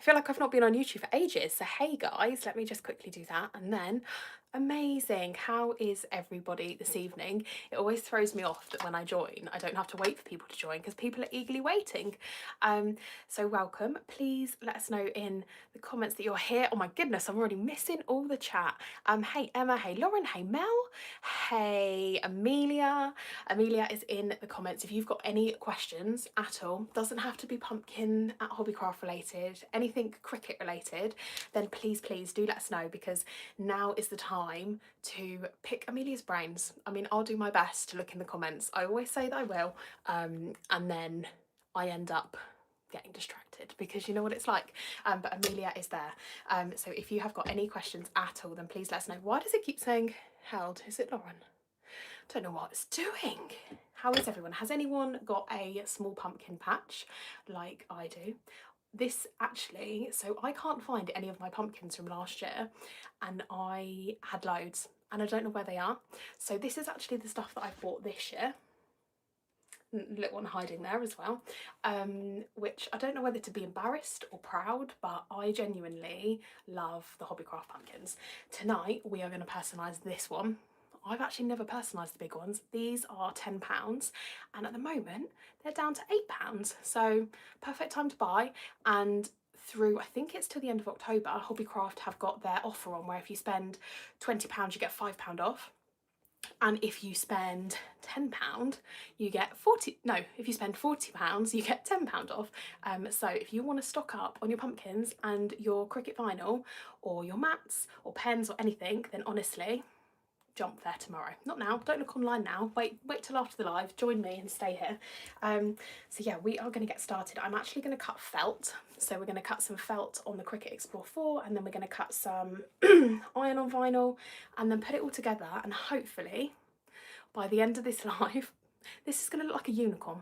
I feel like I've not been on YouTube for ages, so hey guys, let me just quickly do that. And then, amazing, how is everybody this evening? It always throws me off that when I join, I don't have to wait for people to join because people are eagerly waiting. So welcome. Please let us know in the comments that you're here. Oh my goodness, I'm already missing all the chat. Hey Emma, hey Lauren, hey Mel, hey Amelia. Amelia is in the comments. If you've got any questions at all, doesn't have to be pumpkin at Hobbycraft related, anything Cricut related, then please do let us know, because now is the time to pick Amelia's brains. I mean, I'll do my best to look in the comments. I always say that I will, and then I end up getting distracted because you know what it's like. But Amelia is there. So if you have got any questions at all, then please let us know. Why does it keep saying held? Is it Lauren? Don't know what it's doing. How is everyone? Has anyone got a small pumpkin patch like I do? This actually, so I can't find any of my pumpkins from last year, and I had loads and I don't know where they are. So this is actually the stuff that I've bought this year. Little one hiding there as well, which I don't know whether to be embarrassed or proud, but I genuinely love the Hobbycraft pumpkins. Tonight we are going to personalise this one. I've actually never personalised the big ones. These are £10, and at the moment they're down to £8, so perfect time to buy. And through, I think it's till the end of October, Hobbycraft have got their offer on where if you spend £20 you get £5 off. And if you spend £10, you get if you spend £40, you get £10 off. So if you want to stock up on your pumpkins and your Cricut vinyl or your mats or pens or anything, then honestly, jump there tomorrow. Not now, don't look online now, wait till after the live, join me and stay here. So yeah, we are going to get started. I'm actually going to cut felt, so we're going to cut some felt on the Cricut Explore 4, and then we're going to cut some iron on vinyl and then put it all together, and hopefully by the end of this live this is going to look like a unicorn,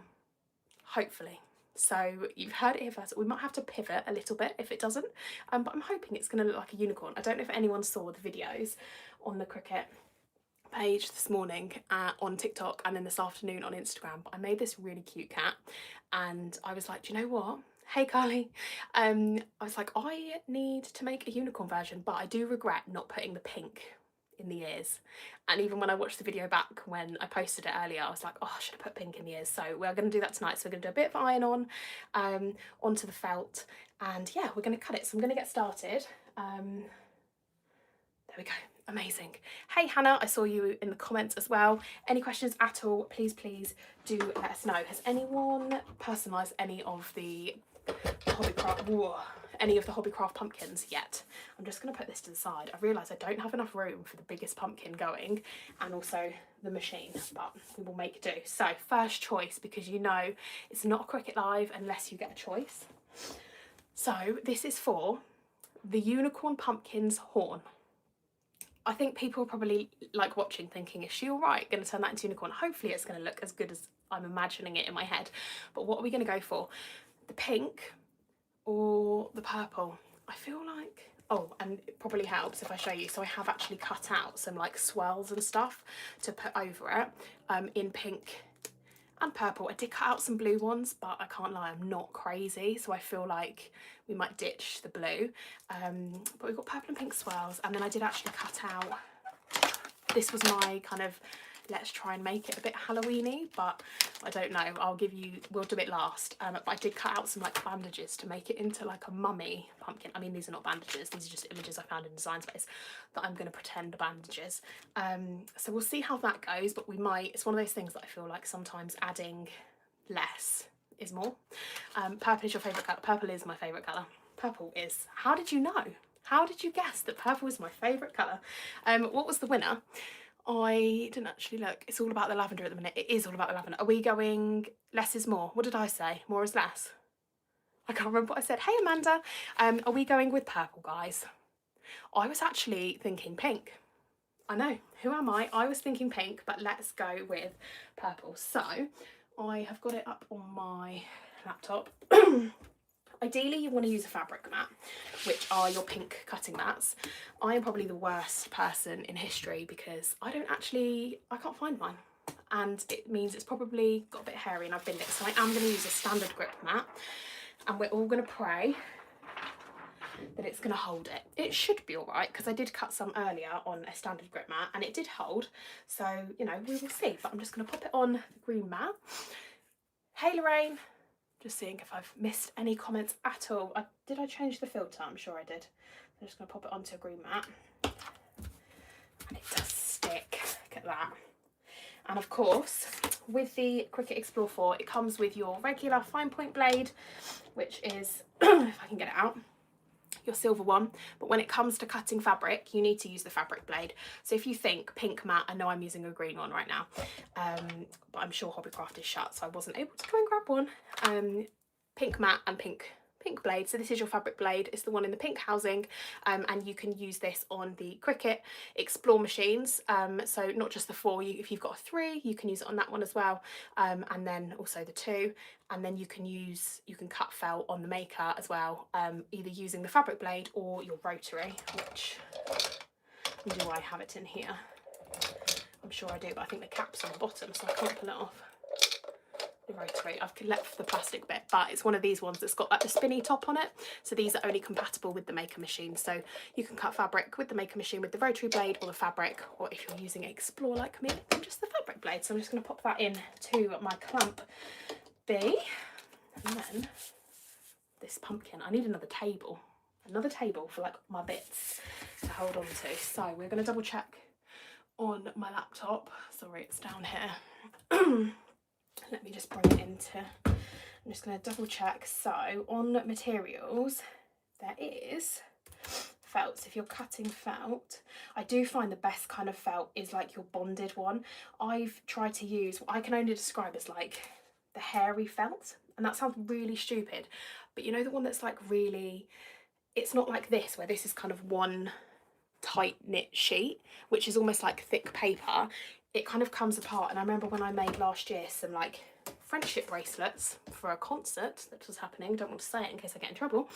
hopefully. So you've heard it here first. We might have to pivot a little bit if it doesn't, but I'm hoping it's going to look like a unicorn. I don't know if anyone saw the videos on the Cricut page this morning on TikTok and then this afternoon on Instagram, but I made this really cute cat and I was like, do you know what? Hey Carly, I was like, I need to make a unicorn version, but I do regret not putting the pink in the ears. And even when I watched the video back when I posted it earlier, I was like, oh, I should have put pink in the ears. So we're going to do that tonight. So we're going to do a bit of iron on onto the felt, and yeah, we're going to cut it. So I'm going to get started. There we go. Amazing. Hey Hannah, I saw you in the comments as well. Any questions at all, please do let us know. Has anyone personalised any of the Hobbycraft pumpkins yet? I'm just going to put this to the side. I realise I don't have enough room for the biggest pumpkin going and also the machine, but we will make do. So first choice, because you know it's not a Cricut Live unless you get a choice. So this is for the Unicorn Pumpkins horn. I think people are probably like watching thinking, is she all right, going to turn that into unicorn? Hopefully it's going to look as good as I'm imagining it in my head. But what are we going to go for? The pink or the purple? I feel like, oh, and it probably helps if I show you. So I have actually cut out some like swirls and stuff to put over it in pink and purple. I did cut out some blue ones, but I can't lie, I'm not crazy, so I feel like we might ditch the blue. But we've got purple and pink swirls, and then I did actually cut out, this was my kind of, let's try and make it a bit Halloween-y, but I don't know, we'll do it last. But I did cut out some like bandages to make it into like a mummy pumpkin. I mean, these are not bandages, these are just images I found in Design Space that I'm going to pretend are bandages. So we'll see how that goes, but it's one of those things that I feel like sometimes adding less is more. Purple is your favourite colour. Purple is my favourite colour. Purple is, how did you know? How did you guess that purple is my favourite colour? What was the winner? I didn't actually look. It's all about the lavender at the minute. It is all about the lavender. Are we going less is more? What did I say? More is less? I can't remember what I said. Hey Amanda, are we going with purple, guys? I was actually thinking pink. I know, who am I? I was thinking pink, but let's go with purple. So I have got it up on my laptop. Ideally, you want to use a fabric mat, which are your pink cutting mats. I am probably the worst person in history because I can't find mine. And it means it's probably got a bit hairy and I've binned it. So I am going to use a standard grip mat. And we're all going to pray that it's going to hold it. It should be all right, because I did cut some earlier on a standard grip mat and it did hold. So, you know, we will see. But I'm just going to pop it on the green mat. Hey Lorraine, just seeing if I've missed any comments at all. Did I change the filter? I'm sure I did. I'm just going to pop it onto a green mat. And it does stick. Look at that. And of course, with the Cricut Explore 4, it comes with your regular fine point blade, which is, if I can get it out, your silver one. But when it comes to cutting fabric, you need to use the fabric blade. So if you think pink mat, I know I'm using a green one right now, but I'm sure Hobbycraft is shut, so I wasn't able to go and grab one. Pink mat and pink blade. So this is your fabric blade. It's the one in the pink housing, and you can use this on the Cricut Explore machines. So not just the 4, if you've got a 3, you can use it on that one as well, and then also the 2, and then you can cut felt on the Maker as well, either using the fabric blade or your rotary, which, do I have it in here? I'm sure I do, but I think the cap's on the bottom, so I can't pull it off. The rotary, I've left the plastic bit, but it's one of these ones that's got like the spinny top on it, so these are only compatible with the Maker machine. So you can cut fabric with the Maker machine with the rotary blade or the fabric, or if you're using Explore like me, then just the fabric blade. So I'm just going to pop that in to my clamp B, and then this pumpkin. I need another table for like my bits to hold on to. So we're going to double check on my laptop. Sorry, it's down here. Let me just bring it into, I'm just going to double check. So on materials, there is felt. So if you're cutting felt, I do find the best kind of felt is like your bonded one. I've tried to use what I can only describe as like the hairy felt, and that sounds really stupid, but you know, the one that's like really, it's not like this, where this is kind of one tight knit sheet, which is almost like thick paper. It kind of comes apart. And I remember when I made last year some like friendship bracelets for a concert that was happening, don't want to say it in case I get in trouble,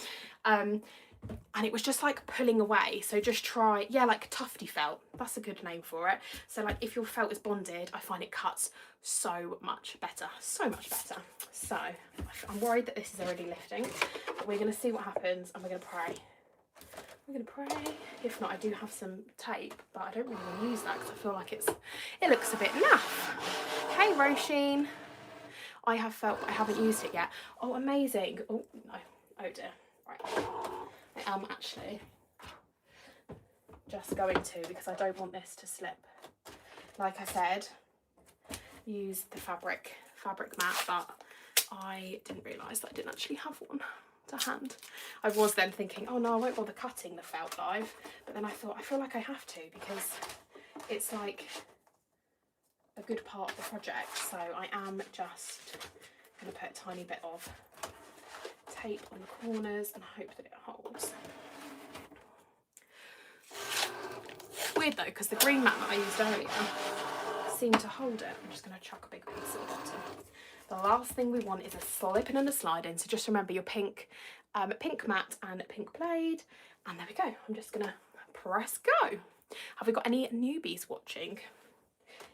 and it was just like pulling away. So just try, yeah, like tufty felt, that's a good name for it. So like if your felt is bonded, I find it cuts so much better. So I'm worried that this is already lifting, but we're going to see what happens, and we're going to pray. We're going to pray. If not, I do have some tape, but I don't really want to use that because I feel like it looks a bit naff. Hey Roisin, I have felt, I haven't used it yet. Oh, amazing. Oh no, oh dear. Right, I am actually just going to, because I don't want this to slip. Like I said, use the fabric mat, but I didn't realise that I didn't actually have one to hand. I was then thinking, oh no, I won't bother cutting the felt live, but then I thought, I feel like I have to, because it's like a good part of the project. So I am just going to put a tiny bit of tape on the corners and hope that it holds. Weird though, because the green mat that I used earlier seemed to hold it. I'm just going to chuck a big piece at the bottom. The last thing we want is a slipping and a sliding, so just remember your pink mat and pink blade, and there we go. I'm just gonna press go. Have we got any newbies watching?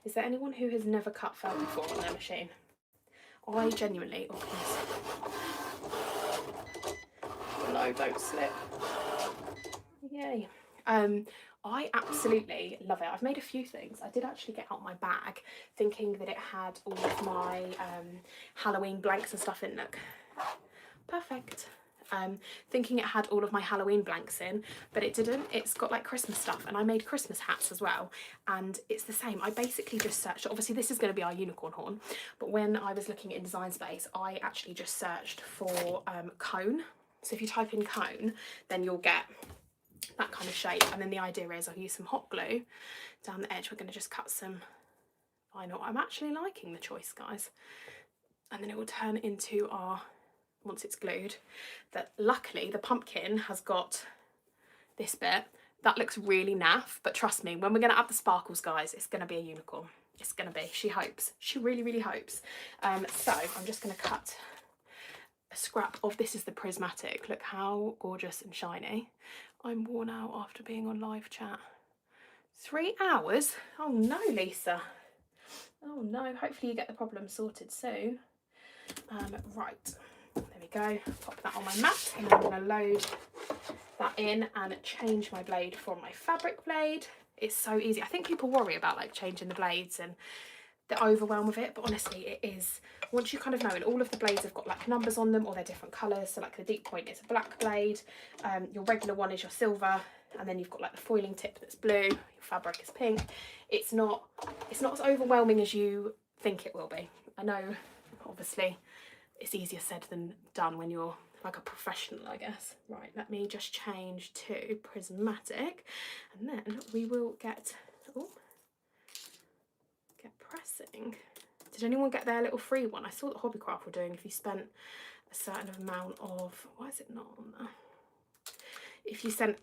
Is there anyone who has never cut felt before on their machine? I genuinely, oh no, don't slip. Yay. I absolutely love it. I've made a few things. I did actually get out my bag thinking that it had all of my Halloween blanks and stuff in. Look, perfect. Thinking it had all of my Halloween blanks in, but it didn't. It's got like Christmas stuff, and I made Christmas hats as well, and it's the same. I basically just searched, obviously this is going to be our unicorn horn, but when I was looking in Design Space, I actually just searched for cone. So if you type in cone, then you'll get that kind of shape, and then the idea is I'll use some hot glue down the edge. We're going to just cut some vinyl. I'm actually liking the choice, guys, and then it will turn into our, once it's glued, that luckily the pumpkin has got this bit that looks really naff, but trust me, when we're going to add the sparkles, guys, it's going to be a unicorn. It's going to be, she hopes, she really hopes. So I'm just going to cut a scrap of, this is the prismatic, look how gorgeous and shiny. I'm worn out after being on live chat. 3 hours? Oh no, Lisa. Oh no, hopefully you get the problem sorted soon. Right, there we go. Pop that on my mat, and I'm going to load that in and change my blade from my fabric blade. It's so easy. I think people worry about like changing the blades and the overwhelm of it, but honestly it is, once you kind of know, and all of the blades have got like numbers on them or they're different colours. So like the deep point is a black blade, your regular one is your silver, and then you've got like the foiling tip that's blue, your fabric is pink. It's not as overwhelming as you think it will be. I know obviously it's easier said than done when you're like a professional, I guess. Right, let me just change to prismatic, and then we will get pressing. Did anyone get their little free one? I saw that Hobbycraft were doing, if you spent a certain amount of, why is it not on there? If you spent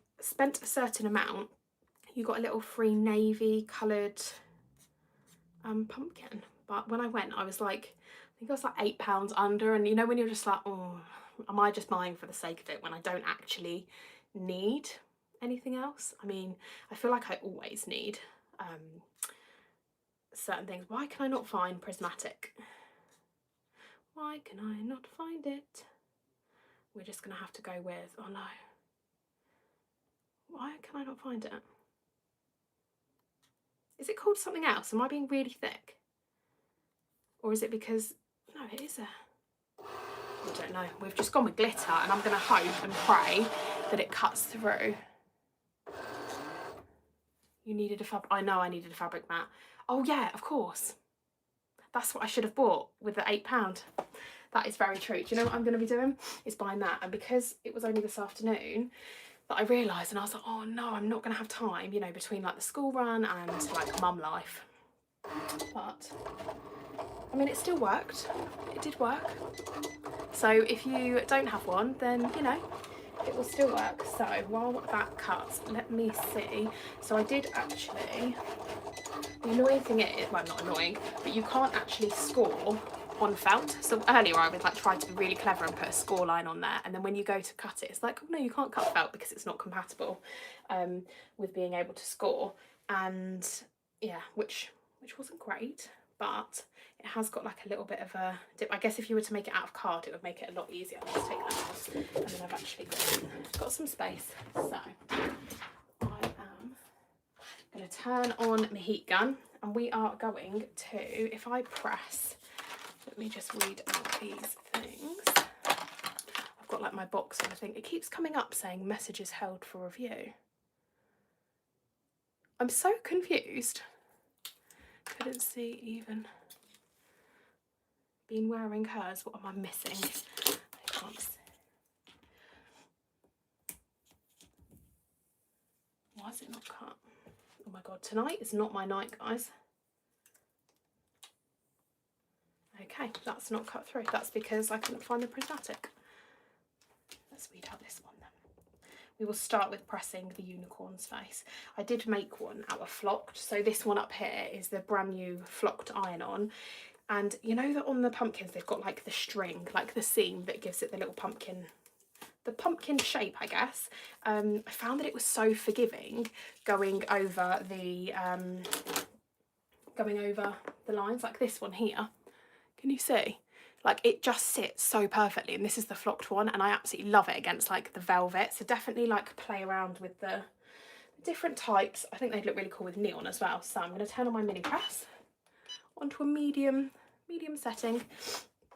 a certain amount, you got a little free navy coloured pumpkin. But when I went, I was like, I think I was like £8 under, and you know when you're just like, oh, am I just buying for the sake of it when I don't actually need anything else? I mean, I feel like I always need certain things. Why can I not find prismatic? Why can I not find it? We're just gonna have to go with, oh no. Why can I not find it? Is it called something else? Am I being really thick? Or is it because, no, it is I don't know. We've just gone with glitter, and I'm gonna hope and pray that it cuts through. You needed a fabric, I know I needed a fabric mat. Oh yeah, of course. That's what I should have bought with the £8. That is very true. Do you know what I'm going to be doing? Is buying that. And because it was only this afternoon that I realised, and I was like, oh no, I'm not going to have time, you know, between like the school run and like mum life. But I mean, it still worked. It did work. So if you don't have one, then, you know, it will still work. So while that cuts, let me see. So I did actually, the annoying thing is, well, not annoying, but you can't actually score on felt. So earlier I would like try to be really clever and put a score line on there, and then when you go to cut it, it's like, oh no, you can't cut felt because it's not compatible with being able to score. And yeah, which wasn't great, but it has got like a little bit of a dip. I guess if you were to make it out of card, it would make it a lot easier. Let's take that off, and then I've actually got some space. So I am going to turn on my heat gun, and we are going to, if I press, let me just read out these things. I've got like my box and I think it keeps coming up saying messages held for review. I'm so confused. Couldn't see even. Been wearing hers. What am I missing? I can't see. Why is it not cut? Oh my god, tonight is not my night, guys. Okay, that's not cut through. That's because I couldn't find the prismatic. Let's weed out this one then. We will start with pressing the unicorn's face. I did make one out of flocked. So this one up here is the brand new flocked iron-on. And you know that on the pumpkins, they've got like the string, like the seam that gives it the little pumpkin, the pumpkin shape, I guess. I found that it was so forgiving going over the lines, like this one here. Can you see? Like it just sits so perfectly, and this is the flocked one, and I absolutely love it against like the velvet. So definitely like play around with the different types. I think they'd look really cool with neon as well. So I'm going to turn on my mini press onto a medium setting.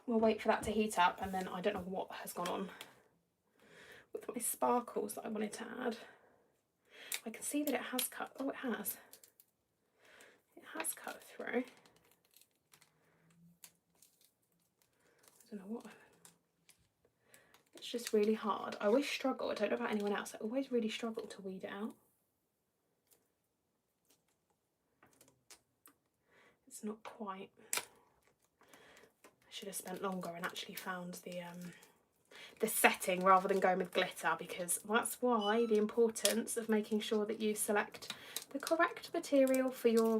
We'll wait for that to heat up, and then I don't know what has gone on with my sparkles that I wanted to add. I can see that it has cut. Oh, it has. It has cut through. I don't know what. It's just really hard. I always struggle. I don't know about anyone else. I always really struggle to weed it out. It's not quite. I should have spent longer and actually found the setting rather than going with glitter, because that's why the importance of making sure that you select the correct material for your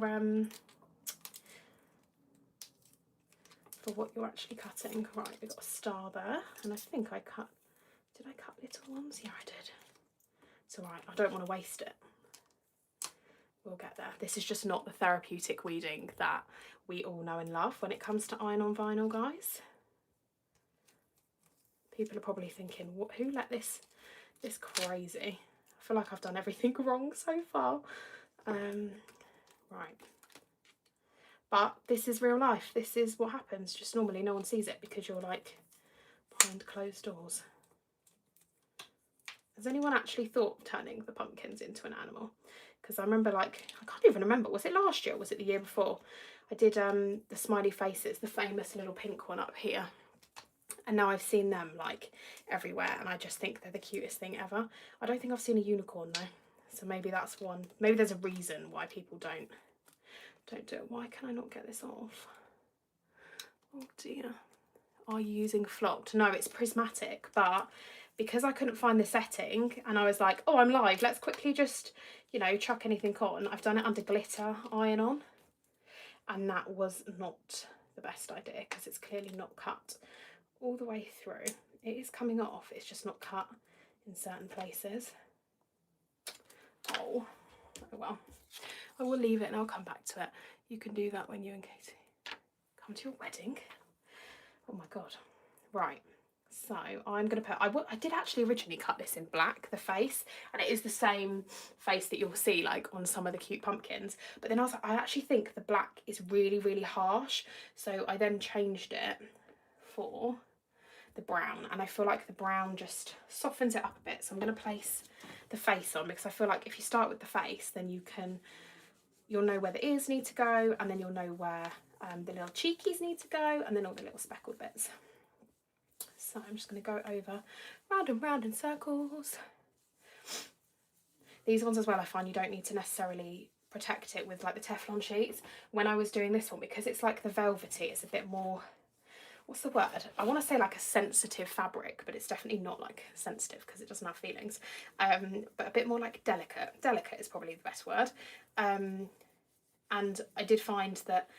for what you're actually cutting. Right, we've got a star there, and I think I cut, did I cut little ones? Yeah, I did. It's all right, I don't want to waste it. We'll get there. This is just not the therapeutic weeding that we all know and love when it comes to iron-on vinyl, guys. People are probably thinking, what, who let this It's crazy. I feel like I've done everything wrong so far. Right. But this is real life. This is what happens. Just normally no one sees it because you're like behind closed doors. Has anyone actually thought of turning the pumpkins into an animal? Because I remember, like, I can't even remember. Was it last year or was it the year before? I did the smiley faces, the famous little pink one up here. And now I've seen them like everywhere and I just think they're the cutest thing ever. I don't think I've seen a unicorn though. So maybe that's one. Maybe there's a reason why people don't do it. Why can I not get this off? Oh dear. Are you using flocked? No, it's prismatic, but because I couldn't find the setting and I was like, oh, I'm live, let's quickly just, you know, chuck anything on. I've done it under glitter iron on, and that was not the best idea because it's clearly not cut all the way through. It is coming off, it's just not cut in certain places. Oh well, I will leave it and I'll come back to it. You can do that when you and Katie come to your wedding. Oh my god. Right, so I'm going to put, I did actually originally cut this in black, the face, and it is the same face that you'll see like on some of the cute pumpkins, but then I was like, I actually think the black is really, really harsh, so I then changed it for the brown, and I feel like the brown just softens it up a bit. So I'm going to place the face on because I feel like if you start with the face, then you'll know where the ears need to go, and then you'll know where the little cheekies need to go, and then all the little speckled bits. So I'm just going to go over round and round in circles. These ones as well, I find you don't need to necessarily protect it with like the Teflon sheets. When I was doing this one, because it's like the velvety, it's a bit more, what's the word? I want to say like a sensitive fabric, but it's definitely not like sensitive because it doesn't have feelings. But a bit more like delicate. Delicate is probably the best word. And I did find that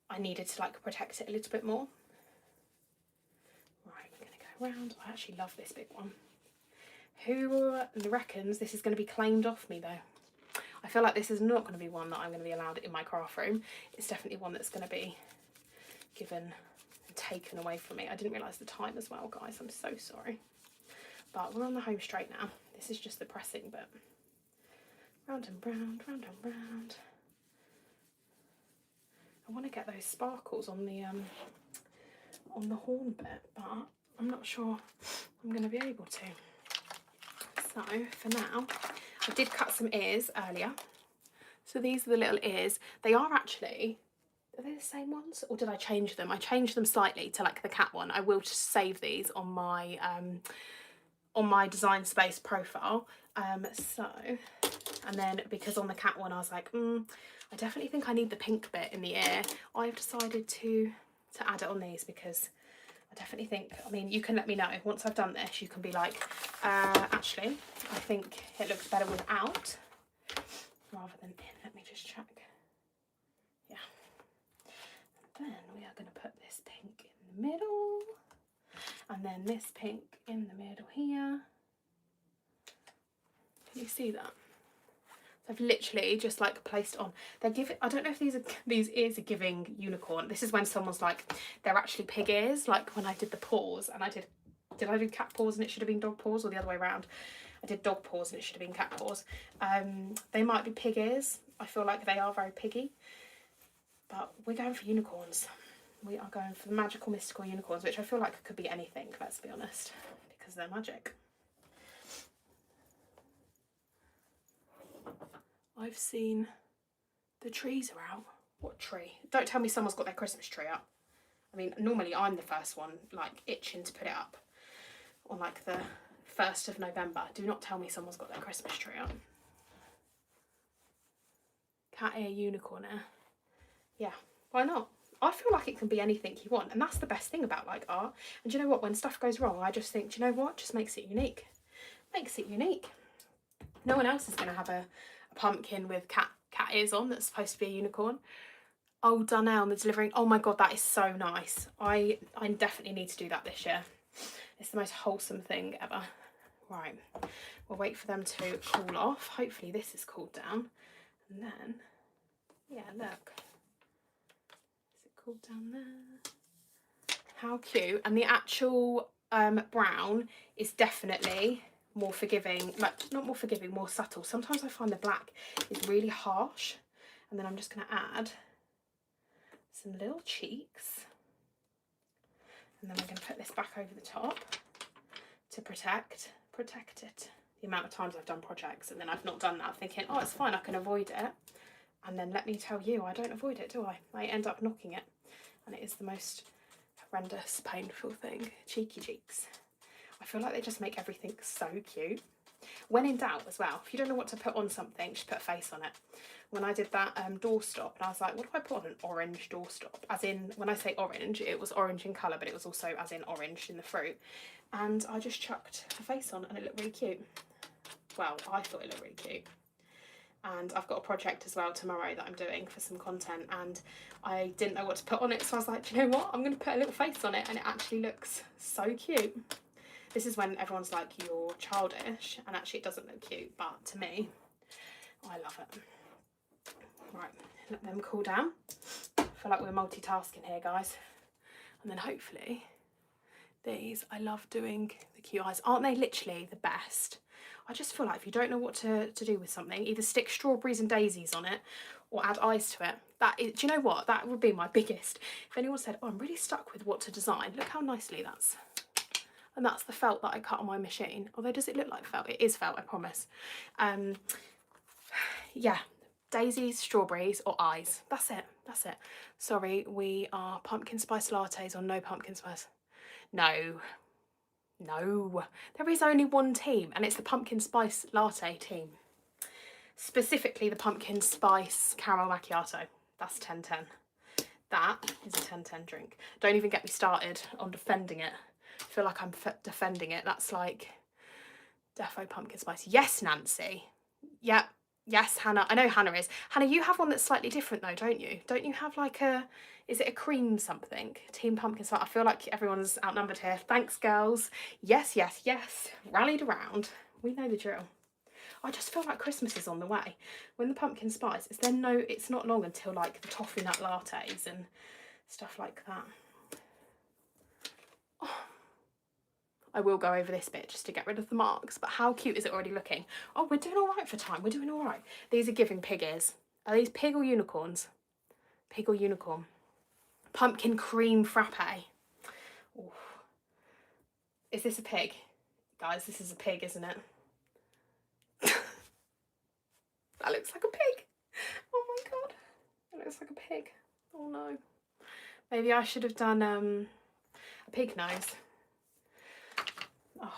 I needed to like protect it a little bit more. Right, we're going to go around. I actually love this big one. Who reckons this is going to be claimed off me though? I feel like this is not going to be one that I'm going to be allowed in my craft room. It's definitely one that's going to be given, taken away from me. I didn't realise the time as well, guys. I'm so sorry. But we're on the home straight now. This is just the pressing bit. Round and round, round and round. I want to get those sparkles on the horn bit, but I'm not sure I'm going to be able to. So for now, I did cut some ears earlier. So these are the little ears. They are actually, are they the same ones or did I change them? I changed them slightly to like the cat one. I will just save these on my Design Space profile. And then because on the cat one I was like, I definitely think I need the pink bit in the ear. I've decided to add it on these because I definitely think, I mean, you can let me know once I've done this. You can be like, actually, I think it looks better without rather than in. Let me just check. Yeah. And then we are going to put this pink in the middle, and then this pink in the middle here. Can you see that? So I've literally just like placed on. They're giving, I don't know if these ears are giving unicorn. This is when someone's like, they're actually pig ears. Like when I did the paws, and did I do cat paws and it should have been dog paws, or the other way around? I did dog paws and it should have been cat paws. They might be pig ears. I feel like they are very piggy, but we're going for unicorns. We are going for the magical, mystical unicorns, which I feel like could be anything, let's be honest, because they're magic. I've seen the trees are out. What tree? Don't tell me someone's got their Christmas tree up. I mean, normally I'm the first one, like, itching to put it up on, like, the 1st of November. Do not tell me someone's got their Christmas tree up. Cat ear unicorn ear. Yeah, why not? I feel like it can be anything you want, and that's the best thing about, like, art. And do you know what? When stuff goes wrong, I just think, do you know what? Just makes it unique. Makes it unique. No one else is going to have a pumpkin with cat ears on that's supposed to be a unicorn. Oh, Darnell, the delivering. Oh my god, that is so nice. I definitely need to do that this year. It's the most wholesome thing ever. Right, we'll wait for them to cool off. Hopefully this is cooled down. And then, yeah, look. Is it cooled down there? How cute. And the actual brown is definitely more forgiving, like not more forgiving, more subtle. Sometimes I find the black is really harsh. And then I'm just going to add some little cheeks. And then we're going to put this back over the top to protect it. The amount of times I've done projects and then I've not done that, thinking, oh, it's fine, I can avoid it. And then let me tell you, I don't avoid it, do I? I end up knocking it. And it is the most horrendous, painful thing. Cheeky cheeks. I feel like they just make everything so cute. When in doubt as well, if you don't know what to put on something, just put a face on it. When I did that doorstop, and I was like, what do I put on an orange doorstop? As in, when I say orange, it was orange in colour, but it was also as in orange in the fruit. And I just chucked a face on and it looked really cute. Well, I thought it looked really cute. And I've got a project as well tomorrow that I'm doing for some content, and I didn't know what to put on it, so I was like, do you know what? I'm going to put a little face on it, and it actually looks so cute. This is when everyone's like, you're childish, and actually it doesn't look cute, but to me, I love it. Right, let them cool down. I feel like we're multitasking here, guys. And then hopefully these, I love doing the cute eyes. Aren't they literally the best? I just feel like if you don't know what to do with something, either stick strawberries and daisies on it or add eyes to it. That is, do you know what? That would be my biggest. If anyone said, oh, I'm really stuck with what to design, look how nicely that's. And that's the felt that I cut on my machine. Although, does it look like felt? It is felt, I promise. Yeah, daisies, strawberries or eyes. That's it. That's it. Sorry, we are pumpkin spice lattes or no pumpkin spice. No, there is only one team, and it's the pumpkin spice latte team. Specifically the pumpkin spice caramel macchiato. That's 10/10. That is a 10/10 drink. Don't even get me started on defending it. I feel like I'm defending it. That's like defo pumpkin spice. Yes, Nancy. Yep. Yes, Hannah. I know Hannah is. Hannah, you have one that's slightly different though, don't you? Don't you have like a, is it a cream something? Team pumpkin spice. I feel like everyone's outnumbered here. Thanks, girls. Yes, yes, yes. Rallied around. We know the drill. I just feel like Christmas is on the way. When the pumpkin spice, it's not long until like the toffee nut lattes and stuff like that. Oh. I will go over this bit just to get rid of the marks, but how cute is it already looking? Oh, we're doing all right for time. We're doing all right. These are giving pig ears. Are these pig or unicorns? Pig or unicorn? Pumpkin cream frappe. Ooh. Is this a pig? Guys, this is a pig, isn't it? That looks like a pig. Oh my god. It looks like a pig. Oh no. Maybe I should have done a pig nose. Oh.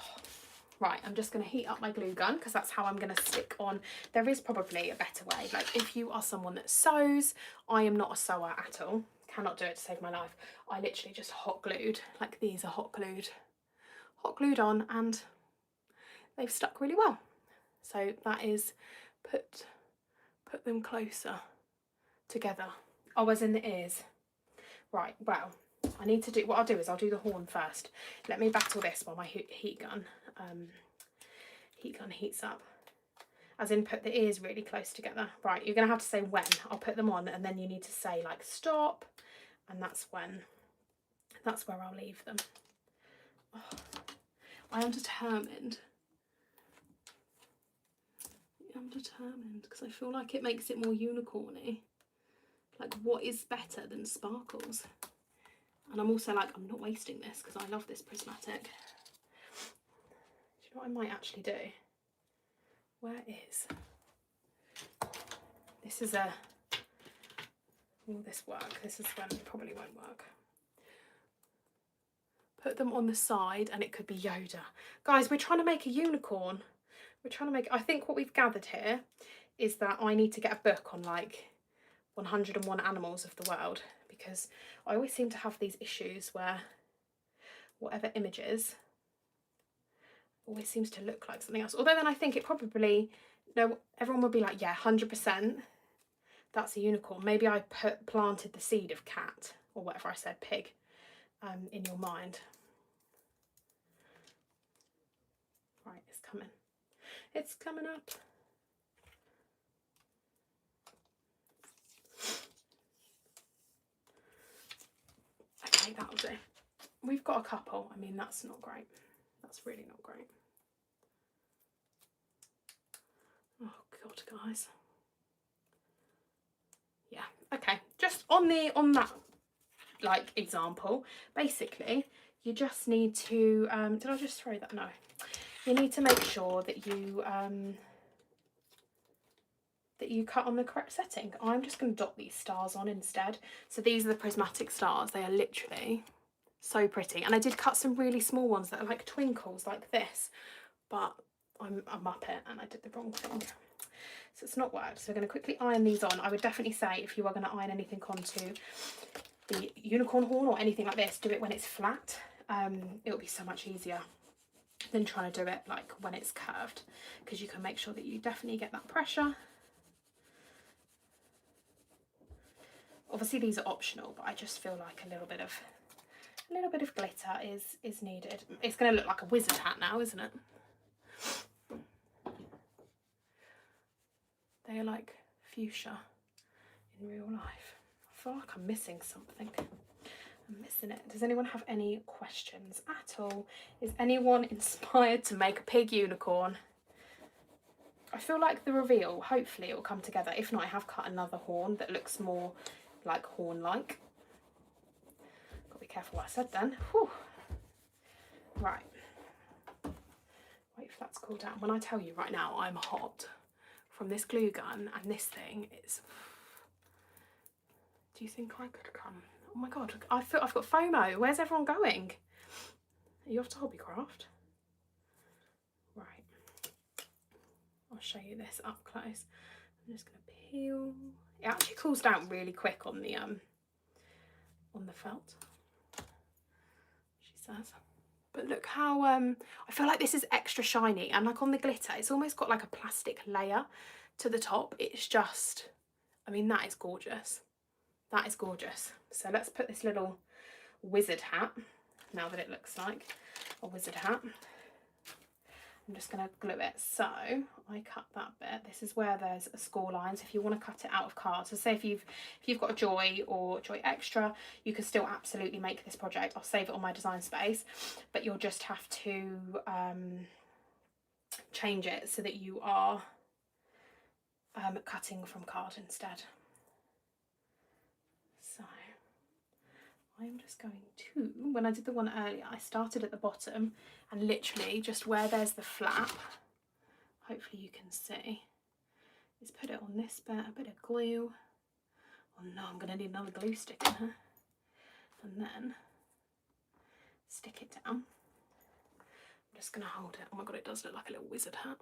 Right, I'm just going to heat up my glue gun because that's how I'm going to stick on. There is probably a better way. Like if you are someone that sews, I am not a sewer at all. Cannot do it to save my life. I literally just hot glued. Like these are hot glued on, and they've stuck really well. So that is put them closer together. Oh, as in the ears. Right, well, I need to do, what I'll do is I'll do the horn first. Let me battle this while my heat gun heats up. As in put the ears really close together. Right, you're going to have to say when. I'll put them on and then you need to say like stop, and that's where I'll leave them. Oh, I am determined. I'm determined because I feel like it makes it more unicorny. Like what is better than sparkles? And I'm also like, I'm not wasting this because I love this prismatic. Do you know what I might actually do? Where is... This is a... Will this work? This is when it probably won't work. Put them on the side and it could be Yoda. Guys, we're trying to make a unicorn. We're trying to make... I think what we've gathered here is that I need to get a book on like 101 animals of the world, because I always seem to have these issues where whatever images always seems to look like something else. Although then I think it probably, no, everyone would be like, yeah, 100%, that's a unicorn. Maybe I planted the seed of cat or whatever I said, pig, in your mind. Right, it's coming. It's coming up. Okay, that'll do. We've got a couple. I mean, that's not great. That's really not great. guys. Yeah, okay, just on that like example, basically you just need to did I just throw that? No, you need to make sure that you cut on the correct setting. I'm just going to dot these stars on instead. So these are the prismatic stars. They are literally so pretty, and I did cut some really small ones that are like twinkles like this, but I'm a muppet and I did the wrong thing, so it's not worked. So we're going to quickly iron these on. I would definitely say if you are going to iron anything onto the unicorn horn or anything like this, do it when it's flat. It'll be so much easier than trying to do it like when it's curved, because you can make sure that you definitely get that pressure. Obviously these are optional, but I just feel like a little bit of glitter is needed. It's going to look like a wizard hat now, isn't it? They are like fuchsia in real life. I feel like I'm missing something. I'm missing it. Does anyone have any questions at all? Is anyone inspired to make a pig unicorn? I feel like the reveal, hopefully it will come together. If not, I have cut another horn that looks more like horn-like. Got to be careful what I said then. Whew. Right. Wait for that to cool down. When I tell you right now, I'm hot from this glue gun and this thing. It's. Do you think I could come? Oh my god! I feel I've got FOMO. Where's everyone going? Are you off to Hobbycraft? Right. I'll show you this up close. I'm just gonna peel. It actually cools down really quick on the felt, she says. But look how I feel like this is extra shiny, and like on the glitter it's almost got like a plastic layer to the top. It's just, I mean, that is gorgeous. That is gorgeous. So let's put this little wizard hat, now that it looks like a wizard hat. I'm just going to glue it. So I cut that bit. This is where there's a score lines. If you want to cut it out of cards, so say if you've got a Joy or Joy Extra, you can still absolutely make this project. I'll save it on my design space, but you'll just have to change it so that you are cutting from card instead. So I'm just going to, when I did the one earlier, I started at the bottom and literally just where there's the flap, hopefully you can see, is put it on this bit, a bit of glue. Oh no, I'm going to need another glue stick in here. And then stick it down. I'm just going to hold it. Oh my god, it does look like a little wizard hat.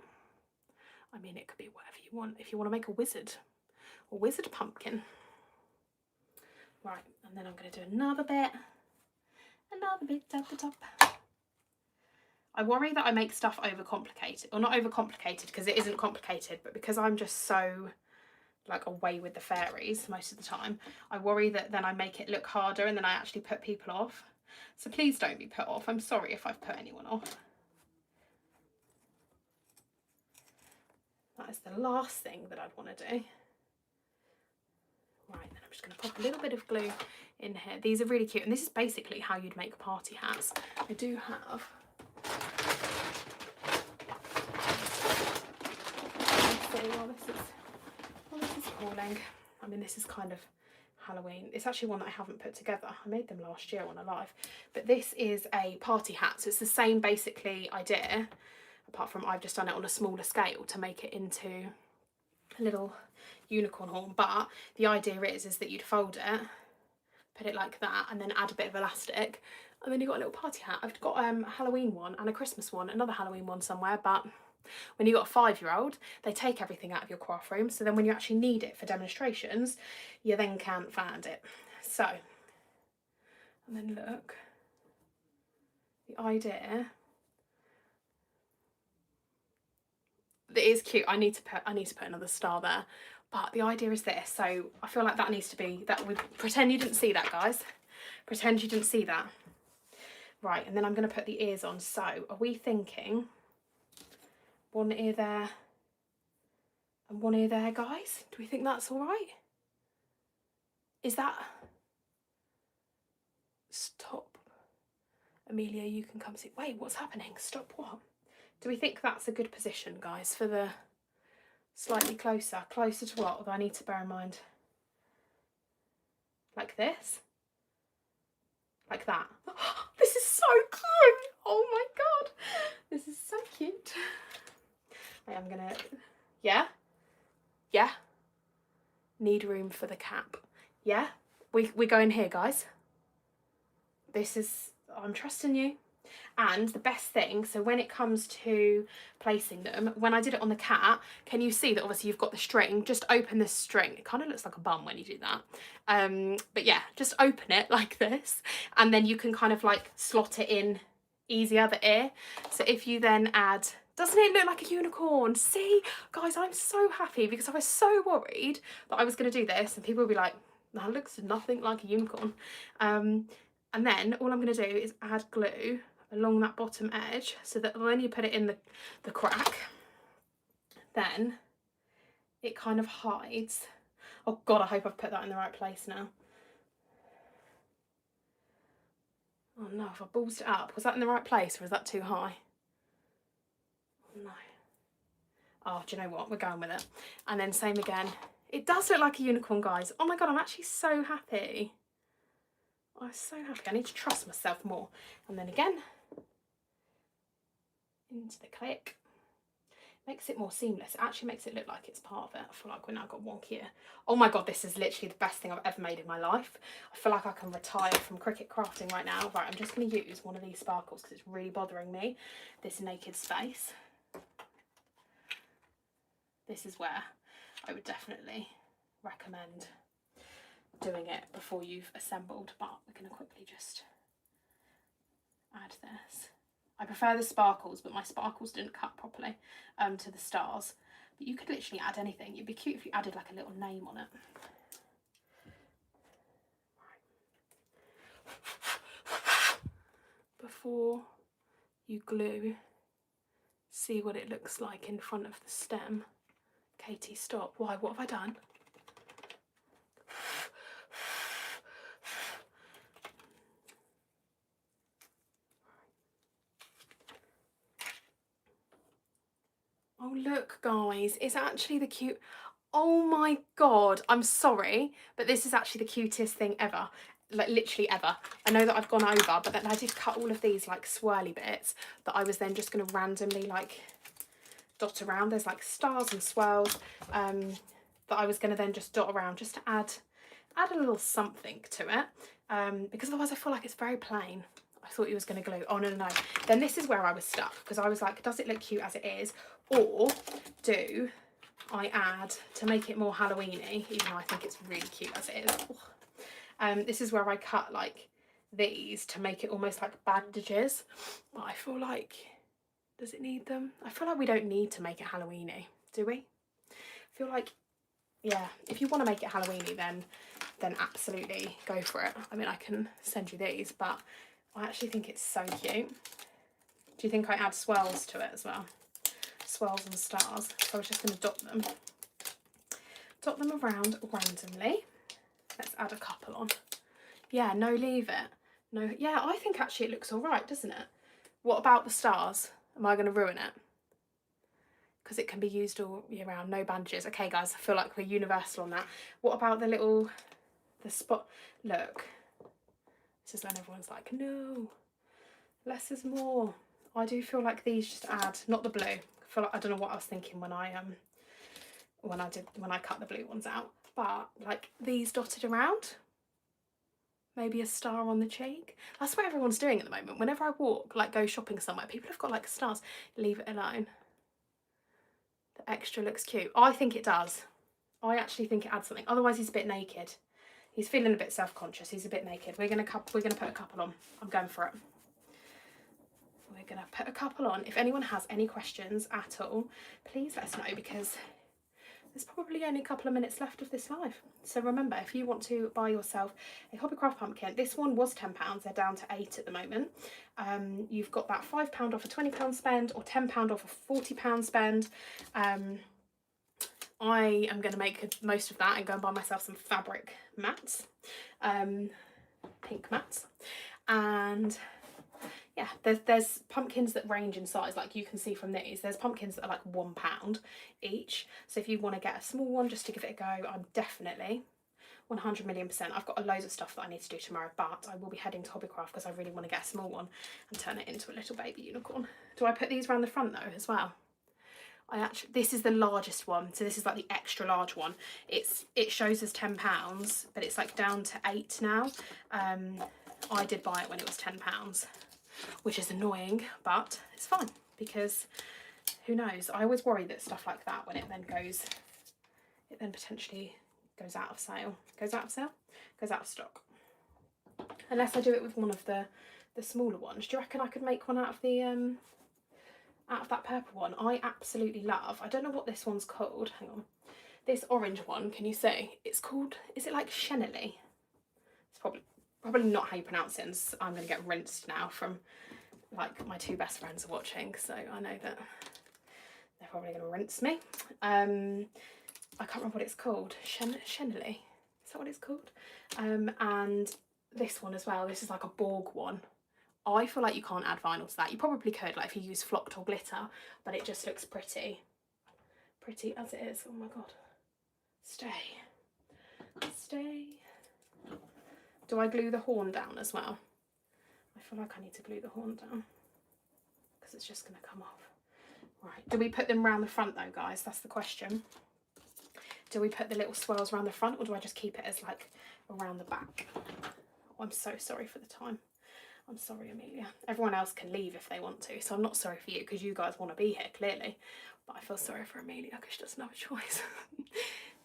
I mean, it could be whatever you want. If you want to make a wizard or wizard pumpkin. Right, and then I'm going to do another bit at the top. I worry that I make stuff overcomplicated, or not overcomplicated because it isn't complicated, but because I'm just so like away with the fairies most of the time, I worry that then I make it look harder and then I actually put people off. So please don't be put off. I'm sorry if I've put anyone off. That is the last thing that I'd want to do. Right, then I'm just going to pop a little bit of glue in here. These are really cute, and this is basically how you'd make party hats. I do have, let's see, while this is cooling. I mean, this is kind of Halloween. It's actually one that I haven't put together. I made them last year on a live, but this is a party hat, so it's the same basically idea, apart from I've just done it on a smaller scale to make it into a little unicorn horn. But the idea is that you'd fold it, put it like that, and then add a bit of elastic, and then you've got a little party hat. I've got a Halloween one and a Christmas one, another Halloween one somewhere, but when you've got a 5-year-old, they take everything out of your craft room, so then when you actually need it for demonstrations, you then can't find it. So, and then look, the idea, it is cute. I need to put another star there, but the idea is this. So I feel like that needs to be, that we pretend you didn't see that, guys. Pretend you didn't see that. Right, and then I'm going to put the ears on. So are we thinking one ear there and one ear there, guys? Do we think that's all right? Is that... Stop. Amelia, you can come see. Wait, what's happening? Stop what? Do we think that's a good position, guys, for the Slightly closer. Closer to what? Although I need to bear in mind. Like this. Like that. This is so cute. Oh my God. This is so cute. I am gonna, yeah. Yeah. Need room for the cap. Yeah. We go in here, guys. This is, I'm trusting you. And the best thing, so when it comes to placing them, when I did it on the cat, can you see that obviously you've got the string? Just open this string. It kind of looks like a bum when you do that. But yeah, just open it like this, and then you can kind of like slot it in easier, the ear. So if you then add, doesn't it look like a unicorn? See, guys, I'm so happy because I was so worried that I was going to do this and people would be like, that looks nothing like a unicorn. And then all I'm going to do is add glue along that bottom edge so that when you put it in the crack, then it kind of hides. Oh God, I hope I've put that in the right place now. Oh no, if I ballsed it up, was that in the right place or is that too high? Oh no. Oh, do you know what? We're going with it. And then same again. It does look like a unicorn, guys. Oh my God, I'm actually so happy. I'm so happy. I need to trust myself more. And then again, into the click. Makes it more seamless. It actually makes it look like it's part of it. I feel like we've now got wonky here. Oh my God, this is literally the best thing I've ever made in my life. I feel like I can retire from Cricut crafting right now. Right, I'm just going to use one of these sparkles because it's really bothering me, this naked space. This is where I would definitely recommend doing it before you've assembled, but we're going to quickly just add this. I prefer the sparkles, but my sparkles didn't cut properly to the stars. But you could literally add anything. It'd be cute if you added like a little name on it. Before you glue, see what it looks like in front of the stem. Katie, stop. Why? What have I done? Oh, look, guys, it's actually the cute. Oh my God, I'm sorry, but this is actually the cutest thing ever. Like literally ever. I know that I've gone over, but then I did cut all of these like swirly bits that I was then just going to randomly like dot around. There's like stars and swirls that I was going to then just dot around just to add a little something to it, because otherwise I feel like it's very plain. I thought he was going to glue. Oh, no. Then this is where I was stuck because I was like, does it look cute as it is? Or do I add, to make it more Halloweeny, even though I think it's really cute as it is. This is where I cut like these to make it almost like bandages. But I feel like, does it need them? I feel like we don't need to make it Halloweeny, do we? I feel like, yeah, if you want to make it Halloweeny, then absolutely go for it. I mean, I can send you these, but I actually think it's so cute. Do you think I add swirls to it as well? Swirls and stars. So I was just going to dot them around randomly. Let's add a couple on. Yeah, no, leave it. No, yeah, I think actually it looks all right, doesn't it? What about the stars? Am I going to ruin it? Because it can be used all year round. No bandages. Okay, guys, I feel like we're universal on that. What about the spot? Look, this is when everyone's like, no, less is more. I do feel like these just add, not the blue. I feel like, I don't know what I was thinking when I cut the blue ones out, but like these dotted around, maybe a star on the cheek. That's what everyone's doing at the moment. Whenever I walk, like go shopping somewhere, people have got like stars. Leave it alone. The extra looks cute. I think it does. I actually think it adds something. Otherwise he's a bit naked. He's feeling a bit self-conscious. He's a bit naked. We're gonna put a couple on. I'm going for it. We're gonna put a couple on. If anyone has any questions at all, please let us know, because there's probably only a couple of minutes left of this live. So remember, if you want to buy yourself a Hobbycraft pumpkin, this one was £10. They're down to £8 at the moment. You've got that £5 off a £20 spend, or £10 off a £40 spend. I am going to make most of that and go and buy myself some fabric mats, pink mats, and yeah, there's pumpkins that range in size, like you can see from these. There's pumpkins that are like £1 each. So if you want to get a small one just to give it a go, I'm definitely 100,000,000%. I've got loads of stuff that I need to do tomorrow, but I will be heading to Hobbycraft because I really want to get a small one and turn it into a little baby unicorn. Do I put these around the front though as well? This is the largest one, so this is like the extra large one. It shows as £10, but it's like down to 8 now. I did buy it when it was £10, which is annoying, but it's fine because who knows? I always worry that stuff like that, when it then potentially goes out of sale. Goes out of stock. Unless I do it with one of the smaller ones. Do you reckon I could make one out of that purple one? I absolutely love, I don't know what this one's called, hang on. This orange one, can you see? It's called, is it like Chenille? It's probably not how you pronounce it, and I'm going to get rinsed now from, like, my 2 best friends are watching, so I know that they're probably going to rinse me. I can't remember what it's called. Chenille, is that what it's called? And this one as well, this is like a Borg one. I feel like you can't add vinyl to that. You probably could, like if you use flocked or glitter, but it just looks pretty as it is. Oh my god. Stay. Do I glue the horn down as well? I feel like I need to glue the horn down because it's just going to come off. Right, do we put them around the front though, guys? That's the question. Do we put the little swirls around the front, or do I just keep it as like around the back? Oh, I'm so sorry for the time. I'm sorry, Amelia. Everyone else can leave if they want to, so I'm not sorry for you because you guys want to be here, clearly. But I feel sorry for Amelia because she doesn't have a choice.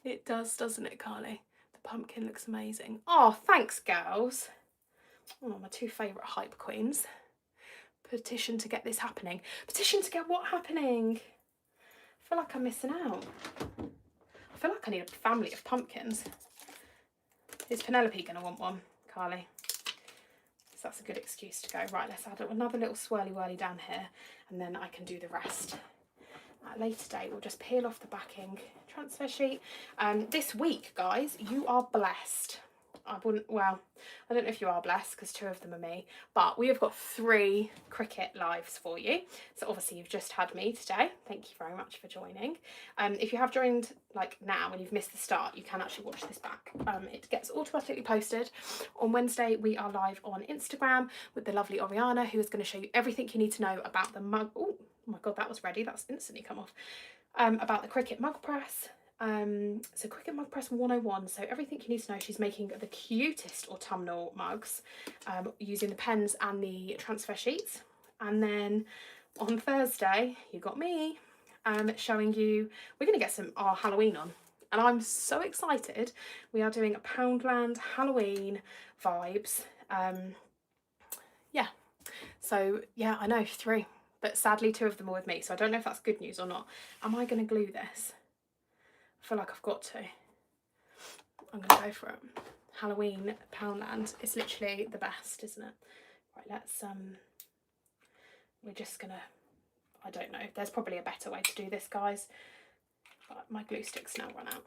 It does, doesn't it, Carly? The pumpkin looks amazing. Oh, thanks, girls. Oh, my 2 favourite hype queens. Petition to get this happening. Petition to get what happening? I feel like I'm missing out. I feel like I need a family of pumpkins. Is Penelope going to want one, Carly? So that's a good excuse to go. Right, let's add another little swirly whirly down here, and then I can do the rest. At a later date, we'll just peel off the backing transfer sheet. This week, guys, you are blessed. I don't know if you are blessed because 2 of them are me, but we have got 3 Cricut lives for you. So obviously you've just had me today. Thank you very much for joining. If you have joined like now and you've missed the start, you can actually watch this back. It gets automatically posted. On Wednesday, we are live on Instagram with the lovely Oriana, who is going to show you everything you need to know about the mug. Oh my god, that was ready. That's instantly come off. About the Cricut mug press. So Cricut Mug Press 101, so everything you need to know. She's making the cutest autumnal mugs using the pens and the transfer sheets. And then on Thursday, you got me showing you, we're going to get our Halloween on. And I'm so excited. We are doing a Poundland Halloween vibes. Yeah, so yeah, I know 3, but sadly 2 of them are with me. So I don't know if that's good news or not. Am I going to glue this? I feel like I've got to. I'm going to go for it. Halloween Poundland. It's literally the best, isn't it? Right, let's, we're just going to, I don't know. There's probably a better way to do this, guys. But my glue stick's now run out.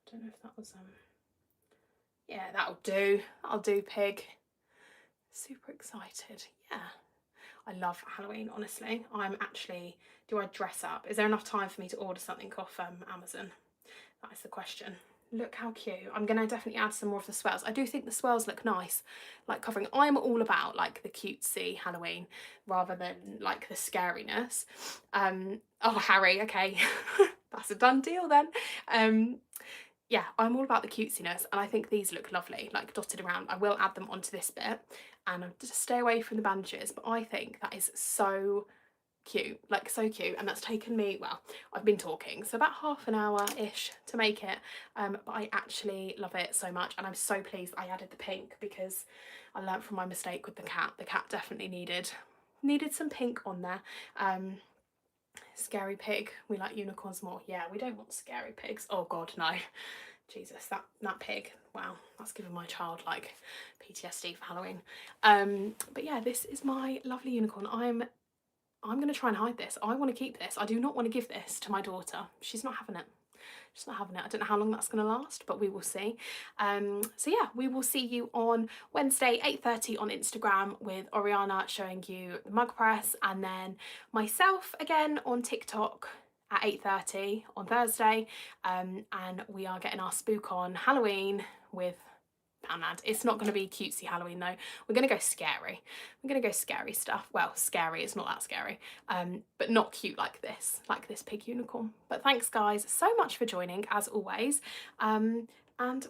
I don't know if that was, yeah, that'll do. That'll do, pig. Super excited. Yeah. I love Halloween, honestly. Do I dress up? Is there enough time for me to order something off Amazon? That is the question. Look how cute. I'm going to definitely add some more of the swirls. I do think the swirls look nice, like covering. I'm all about like the cutesy Halloween rather than like the scariness. Oh, Harry, okay. That's a done deal then. Yeah, I'm all about the cutesiness, and I think these look lovely, like dotted around. I will add them onto this bit, and just stay away from the bandages, but I think that is so cute, like so cute. And that's taken me, well, I've been talking, so about half an hour-ish to make it, but I actually love it so much, and I'm so pleased I added the pink because I learnt from my mistake with the cat. The cat definitely needed some pink on there. Scary pig, we like unicorns more. Yeah, we don't want scary pigs. Oh god, no. Jesus, that pig, wow, that's given my child like PTSD for Halloween. But yeah, this is my lovely unicorn. I'm going to try and hide this. I want to keep this. I do not want to give this to my daughter. She's not having it. Just not having it. I don't know how long that's going to last, but we will see. So yeah, we will see you on Wednesday 8:30 on Instagram with Oriana showing you the mug press, and then myself again on TikTok at 8:30 on Thursday, and we are getting our spook on Halloween with Poundland. It's not going to be cutesy Halloween though. We're going to go scary. We're going to go scary stuff. Well, scary, it's not that scary, but not cute like this pig unicorn. But thanks guys so much for joining as always, and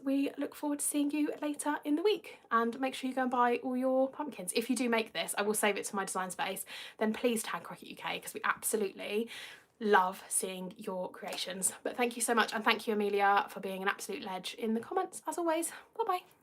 we look forward to seeing you later in the week. And make sure you go and buy all your pumpkins. If you do make this, I will save it to my design space, then please tag Cricut UK because we absolutely love seeing your creations. But thank you so much, and thank you Amelia for being an absolute ledge in the comments as always. Bye bye.